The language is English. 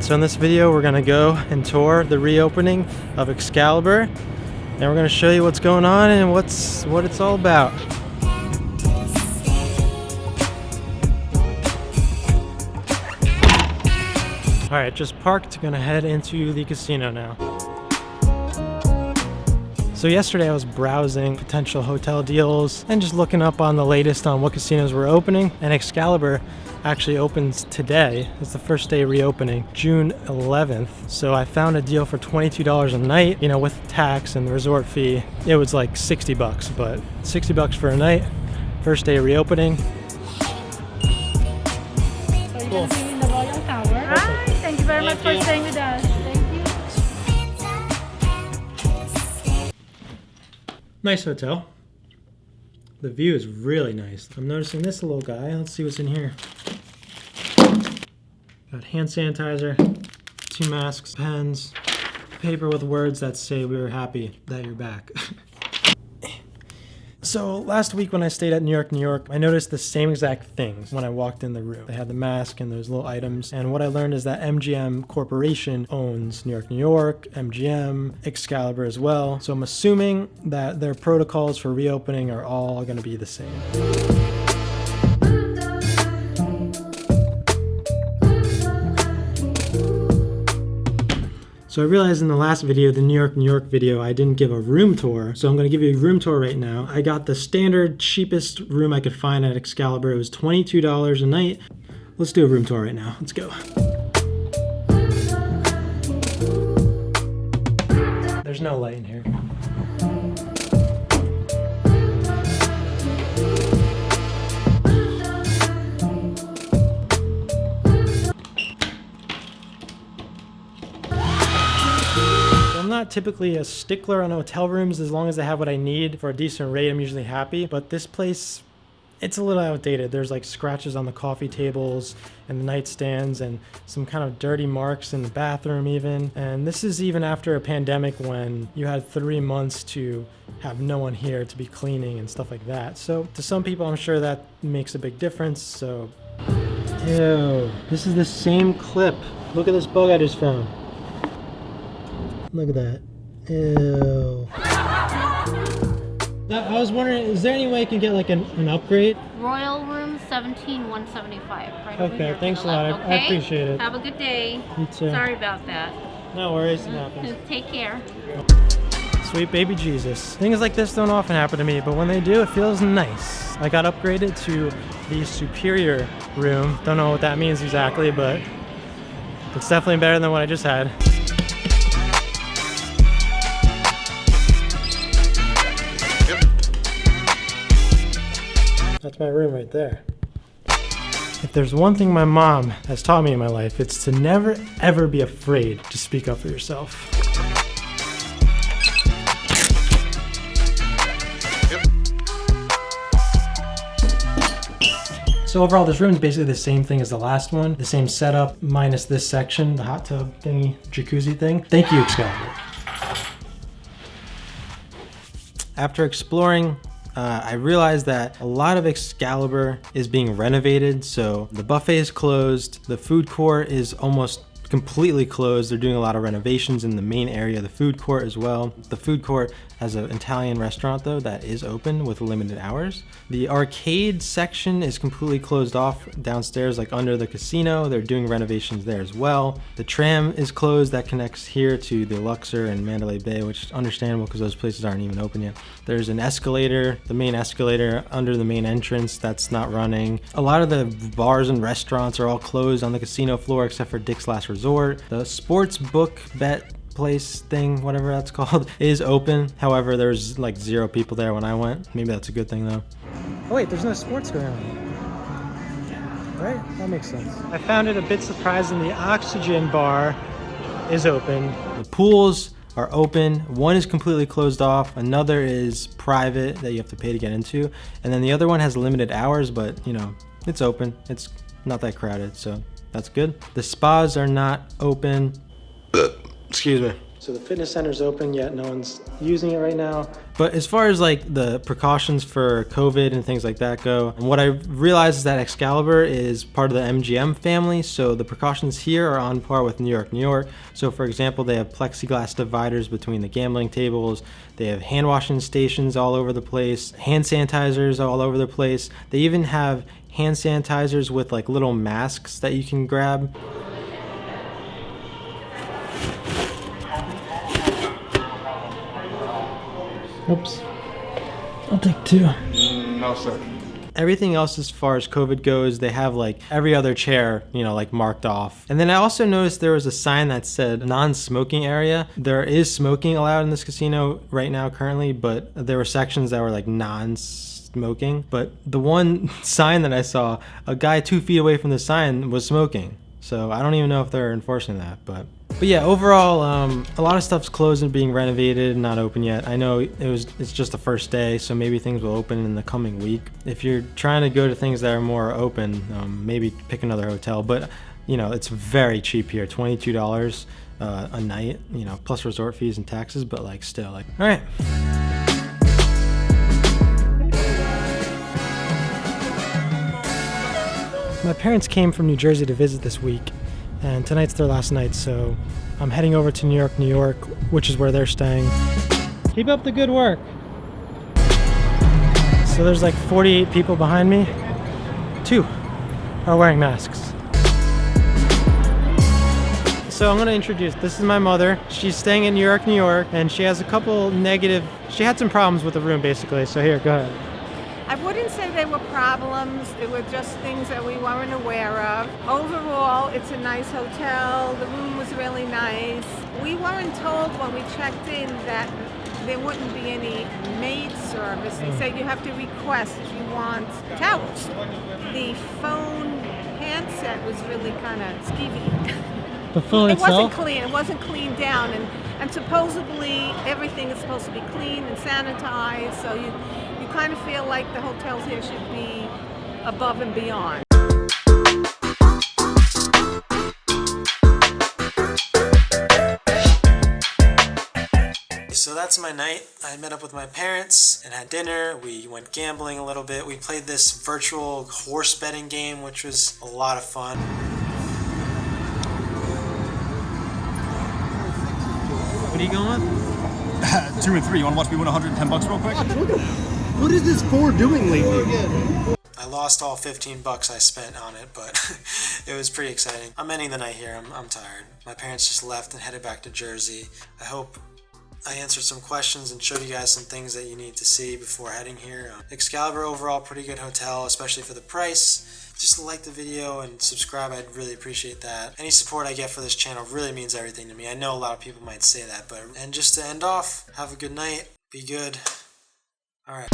So in this video, we're gonna go and tour the reopening of Excalibur, and we're gonna show you what's going on and what it's all about. All right, just parked, gonna head into the casino now. So yesterday I was browsing potential hotel deals and just looking up on the latest on what casinos were opening, and Excalibur actually opens today. It's the first day reopening, June 11th. So I found a deal for $22 a night, you know, with tax and the resort fee. It was like 60 bucks, but 60 bucks for a night, first day reopening. So you're going to be in the Royal Tower. Hi, thank you very much for staying with us. Thank you. Nice hotel. The view is really nice. I'm noticing this little guy. Let's see what's in here. Got hand sanitizer, 2 masks, pens, paper with words that say we were happy that you're back. So last week when I stayed at New York, I noticed the same exact things when I walked in the room. They had the mask and those little items, and what I learned is that MGM Corporation owns New York, MGM, Excalibur as well. So I'm assuming that their protocols for reopening are all going to be the same. So I realized in the last video, the New York video, I didn't give a room tour. So I'm gonna give you a room tour right now. I got the standard cheapest room I could find at Excalibur. It was $22 a night. Let's do a room tour right now. Let's go. There's no light in here. I'm not typically a stickler on hotel rooms. As long as I have what I need for a decent rate, I'm usually happy. But this place, it's a little outdated. There's like scratches on the coffee tables and the nightstands and some kind of dirty marks in the bathroom even. And this is even after a pandemic when you had 3 months to have no one here to be cleaning and stuff like that. So to some people, I'm sure that makes a big difference. So, ew, this is the same clip. Look at this bug I just found. Look at that. Ew. I was wondering, is there any way I can get like an upgrade? Royal room 17175. Right over Okay, here thanks a to the lot. left, I appreciate it. Have a good day. You too. Sorry about that. No worries, it happens. Take care. Sweet baby Jesus. Things like this don't often happen to me, but when they do, it feels nice. I got upgraded to the superior room. Don't know what that means exactly, but it's definitely better than what I just had. That's my room right there. If there's one thing my mom has taught me in my life, it's to never ever be afraid to speak up for yourself. So overall, this room is basically the same thing as the last one. The same setup, minus this section, the hot tub thingy, jacuzzi thing. Thank you, Excalibur. After exploring, I realized that a lot of Excalibur is being renovated. So the buffet is closed. The food court is almost completely closed. They're doing a lot of renovations in the main area of the food court as well. The food court has an Italian restaurant though that is open with limited hours. The arcade section is completely closed off downstairs, like under the casino. They're doing renovations there as well. The tram is closed that connects here to the Luxor and Mandalay Bay, which is understandable because those places aren't even open yet. There's an escalator, the main escalator under the main entrance that's not running. A lot of the bars and restaurants are all closed on the casino floor except for Dick's Last Resort. The sports book bet place thing, whatever that's called, is open. However, there's like 0 people there when I went. Maybe that's a good thing though. Oh wait, there's no sports going on. Right? That makes sense. I found it a bit surprising. The Oxygen bar is open. The pools are open. One is completely closed off. Another is private that you have to pay to get into. And then the other one has limited hours, but you know, it's open. It's not that crowded, so that's good. The spas are not open. Excuse me. So the fitness center's open, yet no one's using it right now. But as far as like the precautions for COVID and things like that go, what I realized is that Excalibur is part of the MGM family, so the precautions here are on par with New York. So for example, they have plexiglass dividers between the gambling tables, they have hand washing stations all over the place, hand sanitizers all over the place. They even have hand sanitizers with like little masks that you can grab. Oops. I'll take 2. No, sir. Everything else as far as COVID goes, they have like every other chair, like marked off. And then I also noticed there was a sign that said non-smoking area. There is smoking allowed in this casino right now currently, but there were sections that were like non-smoking. But the one sign that I saw, a guy 2 feet away from the sign was smoking. So I don't even know if they're enforcing that, but yeah, overall, a lot of stuff's closed and being renovated and not open yet. I know it's just the first day, so maybe things will open in the coming week. If you're trying to go to things that are more open, maybe pick another hotel. But it's very cheap here, $22 a night, plus resort fees and taxes. But like still, all right. My parents came from New Jersey to visit this week, and tonight's their last night, so I'm heading over to New York, which is where they're staying. Keep up the good work. So there's like 48 people behind me. 2 are wearing masks. So I'm gonna introduce, this is my mother. She's staying in New York, and she has a couple she had some problems with the room basically, so here, go ahead. I wouldn't say they were problems. They were just things that we weren't aware of. Overall, it's a nice hotel. The room was really nice. We weren't told when we checked in that there wouldn't be any maid service. They said you have to request if you want towels. The phone handset was really kind of skeevy. The phone itself? It wasn't cleaned down, and supposedly everything is supposed to be clean and sanitized, so you kind of feel like the hotels here should be above and beyond. So that's my night. I met up with my parents and had dinner. We went gambling a little bit. We played this virtual horse betting game, which was a lot of fun. What are you going with? 2 and 3. You want to watch me win $110 real quick? What is this for doing lately? I lost all $15 I spent on it, but it was pretty exciting. I'm ending the night here. I'm tired. My parents just left and headed back to Jersey. I hope I answered some questions and showed you guys some things that you need to see before heading here. Excalibur overall, pretty good hotel, especially for the price. Just like the video and subscribe, I'd really appreciate that. Any support I get for this channel really means everything to me. I know a lot of people might say that, and just to end off, have a good night, be good. All right.